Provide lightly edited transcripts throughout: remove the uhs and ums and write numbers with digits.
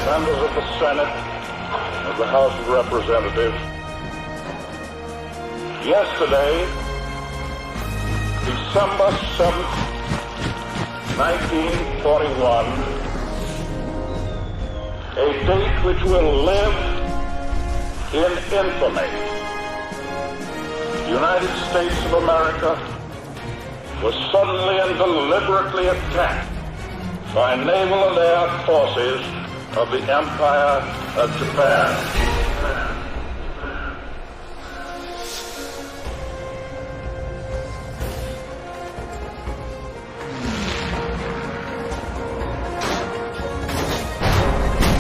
Members of the Senate, of the House of Representatives, yesterday, December 7th, 1941, a date which will live in infamy. The United States of America was suddenly and deliberately attacked by naval and air forces of the Empire of Japan.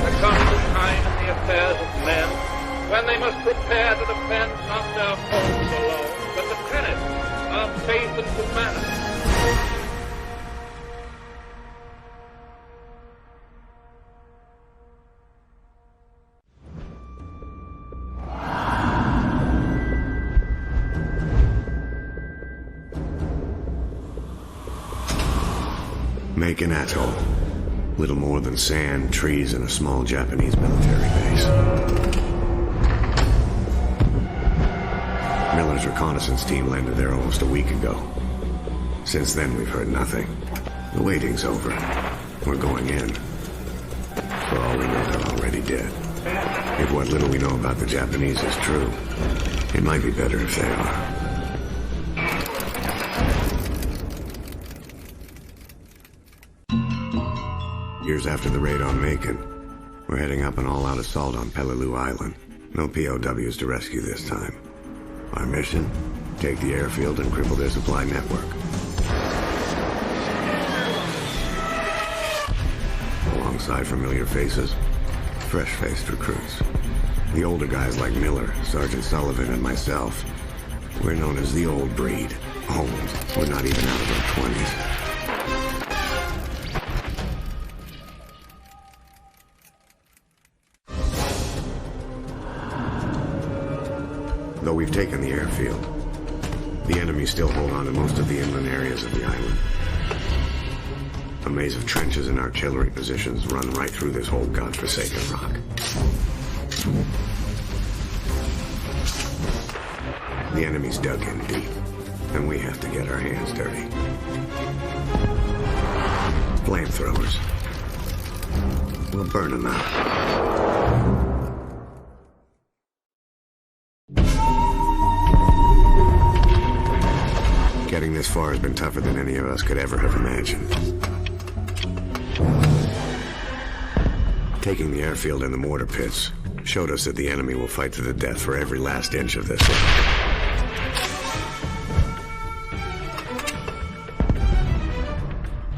There comes a time in the affairs of men when they must prepare to defend not their homes alone, but the tenets of faith and humanity. Macon Atoll. Little more than sand, trees, and a small Japanese military base. Miller's reconnaissance team landed there almost a week ago. Since then, we've heard nothing. The waiting's over. We're going in. For all we know, they're already dead. If what little we know about the Japanese is true, it might be better if they are. Years after the raid on Macon, we're heading up an all-out assault on Peleliu Island. No POWs to rescue this time. Our mission? Take the airfield and cripple their supply network. Alongside familiar faces, fresh-faced recruits. The older guys like Miller, Sergeant Sullivan, and myself. We're known as the old breed. Old. We're not even out of our 20s. Though we've taken the airfield, the enemy still hold on to most of the inland areas of the island. A maze of trenches and artillery positions run right through this whole godforsaken rock. The enemy's dug in deep, and we have to get our hands dirty. Flamethrowers. We'll burn them out. Getting this far has been tougher than any of us could ever have imagined. Taking the airfield and the mortar pits showed us that the enemy will fight to the death for every last inch of this land.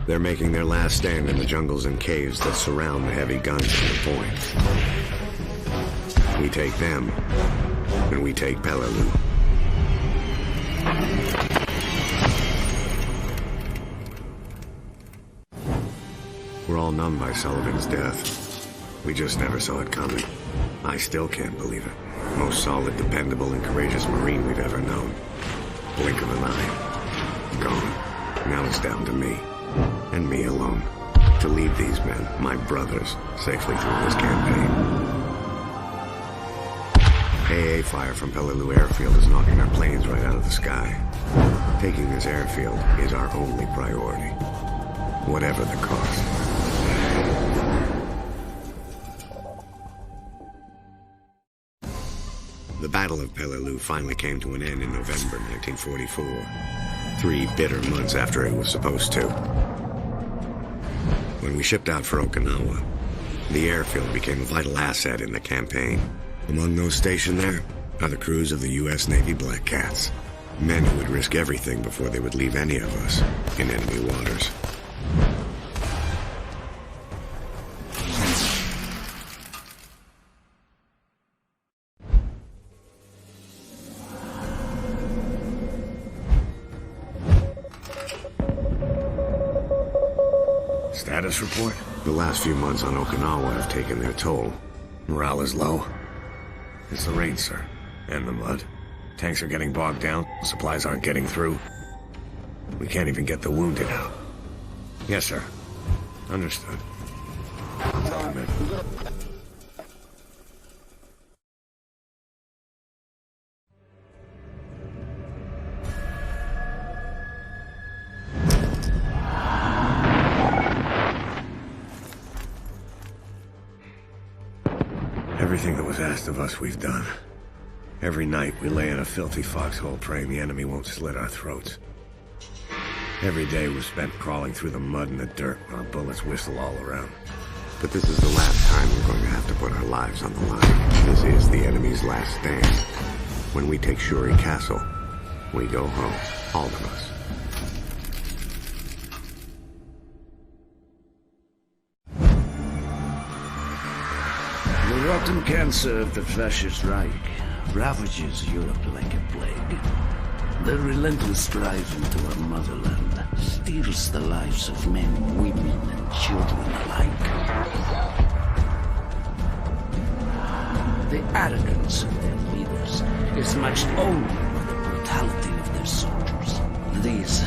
They're making their last stand in the jungles and caves that surround the heavy guns at the point. We take them, and we take Peleliu. We're all numb by Sullivan's death. We just never saw it coming. I still can't believe it. Most solid, dependable, and courageous Marine we've ever known. Blink of an eye. Gone. Now it's down to me. And me alone. To lead these men, my brothers, safely through this campaign. AA fire from Peleliu Airfield is knocking our planes right out of the sky. Taking this airfield is our only priority. Whatever the cost. The Battle of Peleliu finally came to an end in November 1944. 3 bitter months after it was supposed to. When we shipped out for Okinawa, the airfield became a vital asset in the campaign. Among those stationed there are the crews of the U.S. Navy Black Cats. Men who would risk everything before they would leave any of us in enemy waters. Status report? The last few months on Okinawa have taken their toll. Morale is low. It's the rain, sir. And the mud. Tanks are getting bogged down. Supplies aren't getting through. We can't even get the wounded out. Yes, sir. Understood. Talk to me. Everything that was asked of us, we've done. Every night, we lay in a filthy foxhole praying the enemy won't slit our throats. Every day was spent crawling through the mud and the dirt while bullets whistle all around. But this is the last time we're going to have to put our lives on the line. This is the enemy's last stand. When we take Shuri Castle, we go home, all of us. The rotten cancer of the Fascist Reich ravages Europe like a plague. The relentless drive into our motherland steals the lives of men, women, and children alike. The arrogance of their leaders is matched only by the brutality of their soldiers. These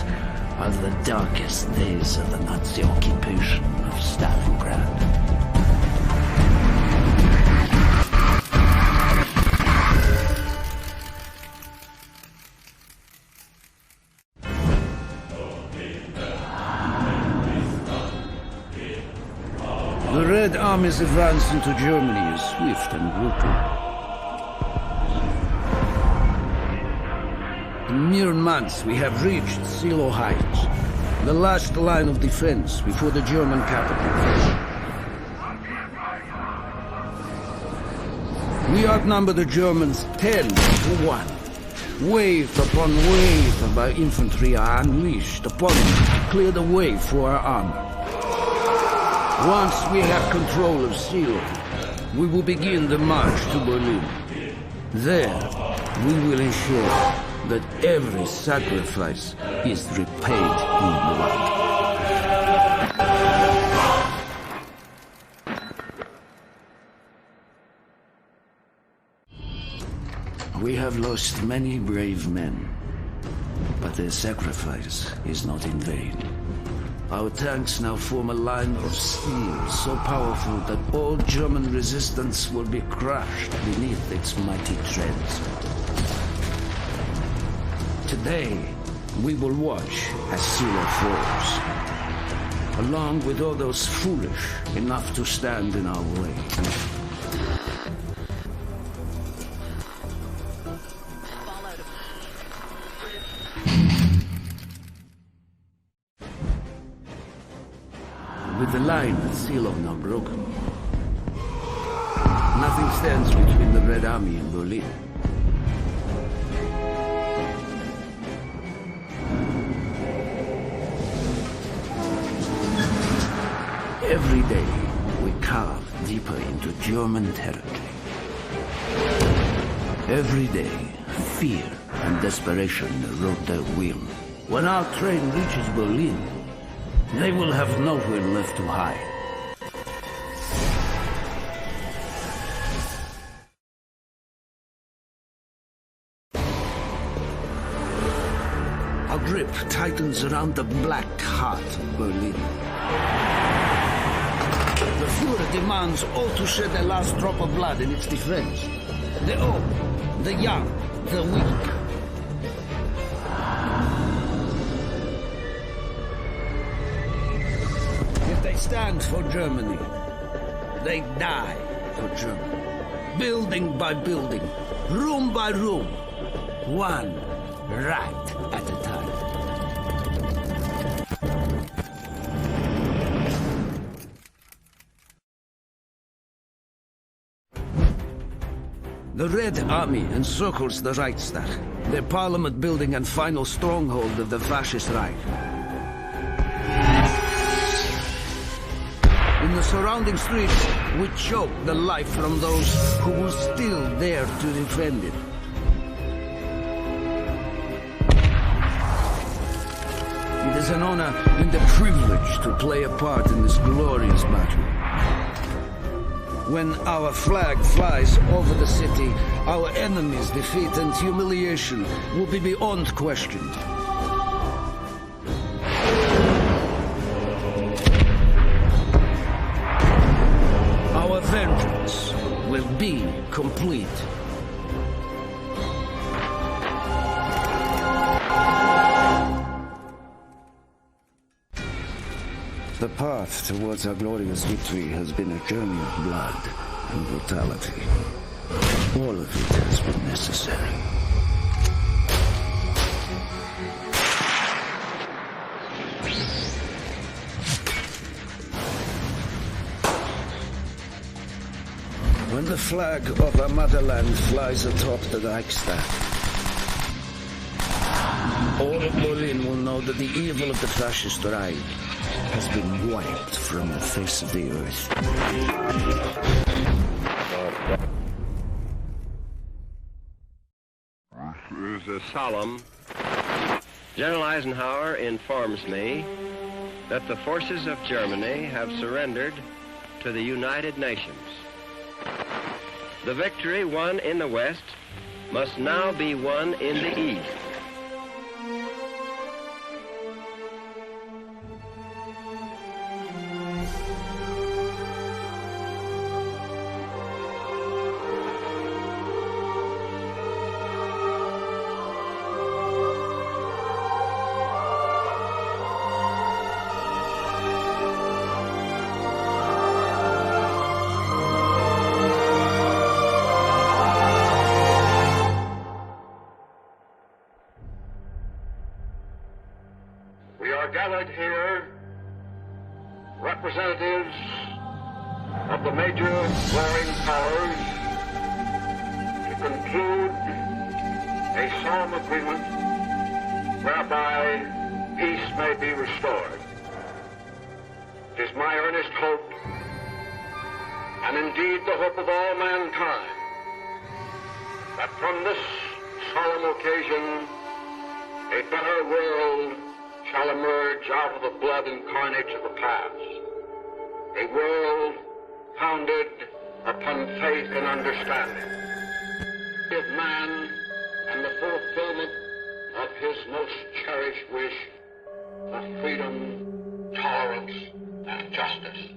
are the darkest days of the Nazi occupation of Stalingrad. The Red Army's advance into Germany is swift and brutal. In mere months, we have reached Silo Heights, the last line of defense before the German capital. We outnumber the Germans 10-1. Wave upon wave of our infantry are unleashed upon them to clear the way for our armor. Once we have control of Silo, we will begin the march to Berlin. There, we will ensure that every sacrifice is repaid in blood. We have lost many brave men, but their sacrifice is not in vain. Our tanks now form a line of steel so powerful that all German resistance will be crushed beneath its mighty treads. Today, we will watch as Silo falls, along with all those foolish enough to stand in our way. With the line at Silo now broken, nothing stands between the Red Army and Berlin. Every day, we carve deeper into German territory. Every day, fear and desperation erode their will. When our train reaches Berlin, they will have nowhere left to hide. Our grip tightens around the black heart of Berlin. The Führer demands all to shed their last drop of blood in its defense. The old, the young, the weak. They stand for Germany. They die for Germany. Building by building, room by room, one right at a time. The Red Army encircles the Reichstag, the parliament building and final stronghold of the Fascist Reich. In the surrounding streets, we choke the life from those who were still there to defend it. It is an honor and a privilege to play a part in this glorious battle. When our flag flies over the city, our enemies' defeat and humiliation will be beyond question. be complete. The path towards our glorious victory has been a journey of blood and brutality. All of it has been necessary. When the flag of our motherland flies atop the Reichstag, all of Berlin will know that the evil of the fascist Reich has been wiped from the face of the earth. It is solemn. General Eisenhower informs me that the forces of Germany have surrendered to the United Nations. The victory won in the West must now be won in the East. We are gathered here, representatives of the major warring powers, to conclude a solemn agreement whereby peace may be restored. It is my earnest hope, and indeed the hope of all mankind, that from this solemn occasion a better world shall emerge out of the blood and carnage of the past. A world founded upon faith and understanding of man and the fulfillment of his most cherished wish of freedom, tolerance, and justice.